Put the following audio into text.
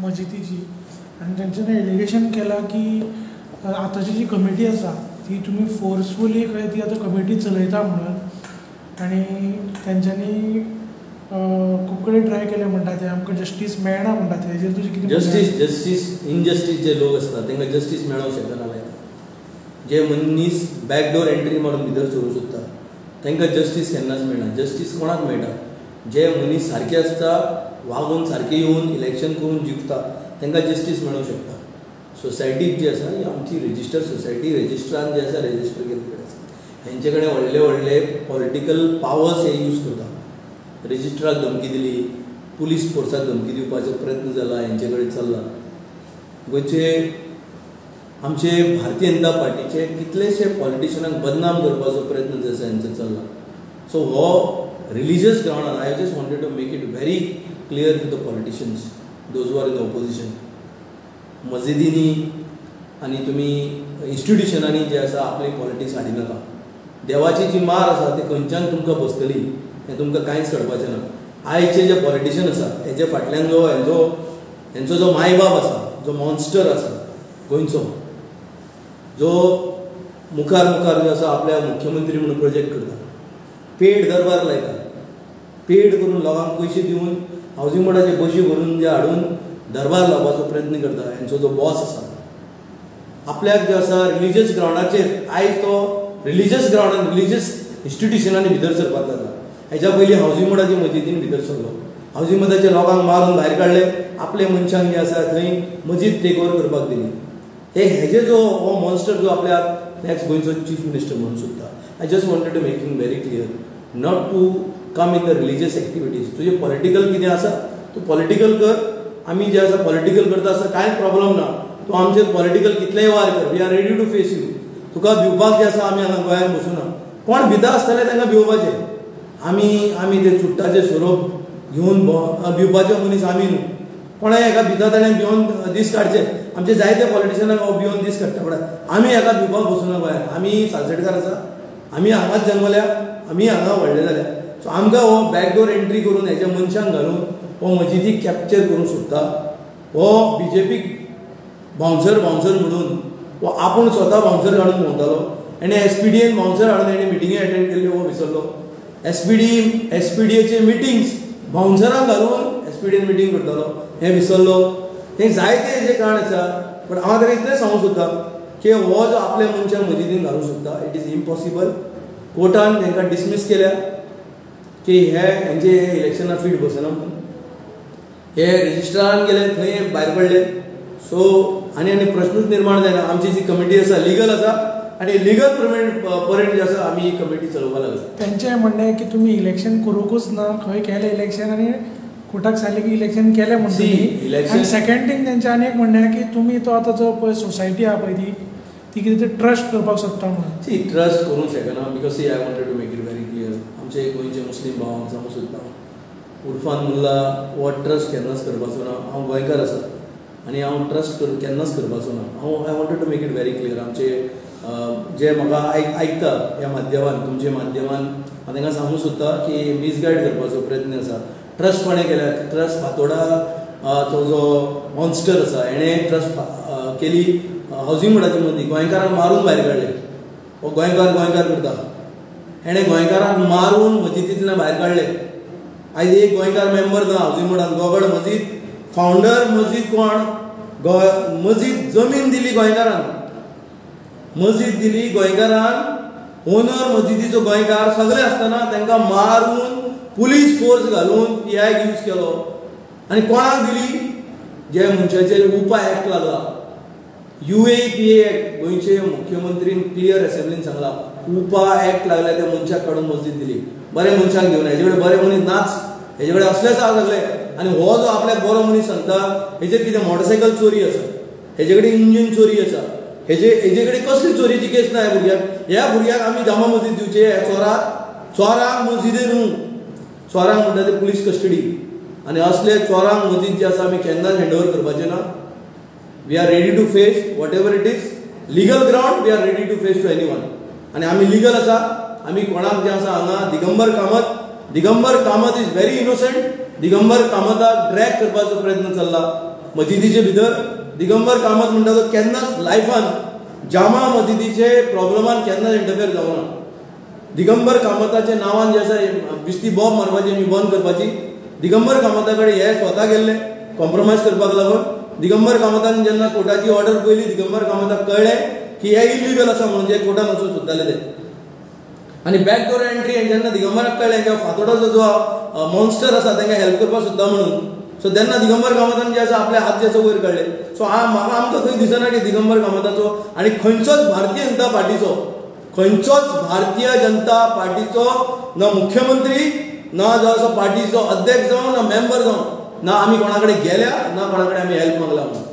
मस्जिदीची आणि त्यांच्यानी एलिगेशन केलां की आतांची जी कमिटी आसा ती तुमी फोर्सफुली खंय ती आतां कमिटी चलयता म्हणून आनी तेंच्यांनी खूब कडेन ट्राय केले म्हणटा ते आमकां जस्टीस मेळना म्हणटा ते हेजेर तुजें कितें जस्टीस इनजस्टीस जे लोक आसता तांकां जस्टीस मेळोंक शकना जे मनीस बॅकडोर एंट्री मारून भितर सरूंक सोदता तांकां जस्टीस केन्नाच मेळना जस्टीस कोणाक मेळटा जे मनीस सारके आसता वागून सारके येवन इलेक्शन करून जिखता तांकां जस्टीस मेळोंक शकता सोसायटी जी आसा ही आमची रजिस्टर सोसायटी रजिस्ट्रान जे आसा रजिस्टर केल्ले आसा हेंचे कडेन व्हडले व्हडले पॉलिटिकल पावर्स हे यूज करता रजिस्ट्राक धमकी दिली पुलीस फोर्साक धमकी दिवपाचो प्रयत्न जाला हेंचे कडेन चल्ला गोंयचे आमचे भारतीय जनता पार्टीचे कितलेशे पॉलिटिशियनांक बदनाम करपाचो प्रयत्न जो आसा हेंचो चल्ला सो हो रिलिजियस ग्रावंडार I just wanted to make it very clear to the politicians those are in opposition मस्जिदींनी आनी तुमी इन्स्टिट्युशनांनी जे आसा आपली पॉलिटिक्स हाडिनाका देवाची जी मार आसा ती खंयच्यान तुमकां बसतली हें तुमकां कांयच कळपाचें ना आयचे जे पॉलिटिशियन आसा हेजे फाटल्यान जो हेंचो जो मायबाप आसा जो मॉन्स्टर आसा गोंयचो जो मुखार जो आसा आपल्या मुख्यमंत्री म्हणून प्रोजेक्ट करता पेड दरबार लायता पेड करून लोकांक पयशे दिवन हावजींग बोर्डाचे बशी भरून जे हाडून दरबार लावपाचो प्रयत्न करता हेंचो जो बॉस आसा आपल्याक जे आसा रिलिजियस ग्रावंडाचेर आयज तो रिलिजियस ग्रावंडार रिलिजियस इन्स्टिट्युशनांनी भितर सरपाक जाता हेच्या पयलीं हावजींग बोर्डाचे मस्जिदीन भितर सरलो हावजींग बोर्डाच्या लोकांक मारून भायर काडले आपले मनशांक जे आसा थंय मस्जिद टेक ओवर करपाक दिली हेजे जो हो मॉन्स्टर जो आपल्याक नेक्स्ट गोंयचो चीफ मिनिस्टर म्हणून सोदता I just wanted to making very clear not to come in the religious activities तुजें पॉलिटिकल कितें आसा तूं पॉलिटिकल कर आमी जे आसा पॉलिटिकल करता आसता कांयच प्रॉब्लम ना तूं आमचेर पॉलिटिकल कितलेंय वार कर we are ready to face you तुका भिवपाक जे आसा आमी हांगा गोंयांत बसूना कोण भिता आसतले तांकां भिवपाचें आमी ते चुट्टाचें सोरोप घेवन भिवपाचे मनीस आमी न्हू कोणाय एका भिता ताणें भिवन दीस काडचे आमचे जायते पॉलिटिशियनांक हो भिवन दीस काडटा पण आमी एका भिवपाक बसूना गोंयांत आमी सालसेटकार आसा आमी हांगाच जल्मल्या आमी हांगा व्हडले जाल्या सो आमकां हो बॅकडोर एंट्री करून हेज्या मनशांक घालून हो मस्जिदी कॅप्चर करूंक सोदता हो बीजेपीक बाउन्सर म्हणून हो आपूण स्वता बाउन्सर हाडून भोंवतालो आनी एसपीडीएन बाउन्सर हाडून हेणें मिटिंगे अटेंड केल्ल्यो हो विसरलो एसपीडीएचे मिटिंग्स बाउन्सरांक घालून एसपीडीएन मिटींग करतालो हें विसरलो हें जायते हेजें कारण आसा पण हांव ताका इतलें सांगूंक सोदता की हो जो आपल्या मनशाक मस्जिदीन घालूंक सोदता इट इज इम्पॉसिबल कोर्टान तांकां डिसमीस केल्या की हेंचे इलेक्शनां फीट बसना म्हणून हे रजिस्ट्रारान गेले थंय भायर पडले सो आनी प्रश्नूच निर्माण जायना आमची जी कमिटी आसा लिगल आसा आनी लिगल पर्यंत जे आसा आमी ही कमिटी चलोवपाक लागला तेंचें म्हणणें की तुमी इलेक्शन करूंकूच ना खंय केलें इलेक्शन आनी कोर्टाक सांगलें की इलेक्शन केलें म्हणून आनी सेकंड थींग तेंचें आनी एक म्हणणें की तुमी तो आतां जो पळय सोसायटी आहा पळय ती कितें तरी ट्रस्ट करपाक सोदता म्हणून सी ट्रस्ट करूंक शकना बिकॉज सी I wanted to make it very clear आमचे गोंयचे मुस्लीम भावांक सांगूंक सोदता उर्फान मुल्ला हो ट्रस्ट केन्नाच करपाचो ना हांव गोंयकार आसा आनी हांव ट्रस्ट केन्नाच करपाचो ना I wanted to make it very clear आमचे जे म्हाका आयकता ह्या माध्यमान तुमच्या माध्यमान हांव तांकां सांगूंक सोदता की मिसगायड करपाचो प्रयत्न आसा ट्रस्ट कोणें केल्या ट्रस्ट फातोडा तो जो मॉन्स्टर आसा हेणें ट्रस्ट केली हावजींग बोर्डाची मदीं गोंयकारांक मारून भायर काडले हो गोंयकार करता हेणें गोंयकारांक मारून मस्जिदींतल्यान भायर काडले आयज एक गोंयकार मेंबर ना हावजींग बोर्डान गोगड मस्जिद फावंडर मस्जिद कोण मस्जिद जमीन दिली गोंयकारांक मस्जिद दिली गोंयकारांक ओनर मस्जिदीचो गोंयकार सगळे आसतना तांकां मारून पुलीस फोर्स घालून पीआय यूज केलो आनी कोणाक दिली जे मनशाचेर उपाय एक्ट लागला UAPA एक्ट गोंयचे मुख्यमंत्रीन क्लियर असेंब्लीन सांगला उपा एक्ट लागला त्या मनशाक काडून मस्जिद दिली बरे मनशाक घेवन हेजे कडेन बरे मनीस नाच हेजे कडेन असलेच आसा सगळे आनी हो जो आपल्याक बरो मनीस सांगता हेजेर कितें मोटरसायकल चोरी आसा हेजे कडेन इंजीन चोरी आसा हेजे कडेन कसली चोरीची केस ना ह्या भुरग्याक आमी जामा मस्जिद दिवचे ह्या चोरांक मस्जिदीर न्हू चोरांक म्हणटा ते पुलीस कस्टडी आनी असले चोरांक मस्जिद जे आसा आमी केन्नाच हँडओवर करपाचें ना we are ready to face whatever it is legal ground we are ready to face to anyone आनी आमी लिगल आसा आमी कोणाक जे आसा हांगा Digambar Kamat is very innocent Digambar कामताक ड्रॅग करपाचो प्रयत्न चल्ला मजिदीचे भितर दिगंबर कामत म्हणटा तो केन्नाच लायफान जामा मजिदीचे प्रॉब्लमान केन्नाच इंटरफियर जावना. दिगंबर कामताच्या नांवान जे आसा बिस्ती बॉब मारपाची आमी बंद करपाची. दिगंबर कामता कडेन हे स्वता गेल्ले कॉम्प्रोमायज करपाक लागून. दिगंबर कामतान जेन्ना कोर्टाची ऑर्डर पयली दिगंबर कामताक कळ्ळें की हे इलिगल आसा म्हणून जे कोर्टान वचून सोदताले ते. आनी बॅकडोर एंट्री जेन्ना दिगंबराक कळ्ळें की फातोडाचो जो मॉन्स्टर आसा तांकां हेल्प करपाक सोदता म्हणून, सो तेन्ना दिगंबर कामतान जे आसा आपले हात जे आसा वयर काडले. सो म्हाका आमकां खंय दिसना की दिगंबर कामताचो आनी खंयचोच भारतीय जनता पार्टीचो ना मुख्यमंत्री ना जो आसा पार्टीचो अध्यक्ष जावं ना मेंबर जावं ना आमी कोणा कडेन गेल्या ना कोणा कडेन आमी हेल्प मागला म्हणून.